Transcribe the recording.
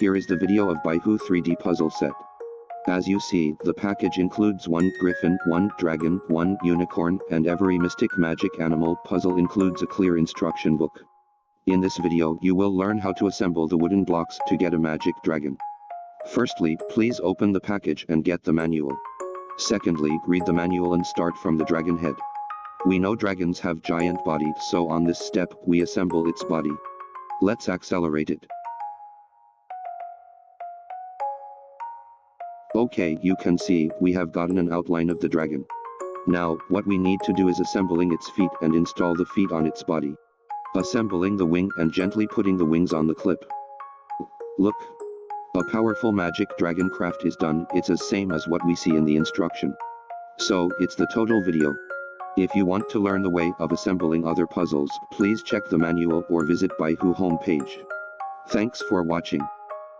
Here is the video of Byhoo 3D puzzle set. As you see, the package includes one Griffin, one dragon, one unicorn, and every mystic magic animal puzzle includes a clear instruction book. In this video you will learn how to assemble the wooden blocks to get a magic dragon. Firstly, please open the package and get the manual. Secondly, read the manual and start from the dragon head. We know dragons have giant body, so on this step we assemble its body. Let's accelerate it. Okay, you can see, we have gotten an outline of the dragon. Now, what we need to do is assembling its feet and install the feet on its body. Assembling the wing and gently putting the wings on the clip. Look! A powerful magic dragon craft is done. It's as same as what we see in the instruction. So, it's the total video. If you want to learn the way of assembling other puzzles, please check the manual or visit Byhoo homepage. Thanks for watching.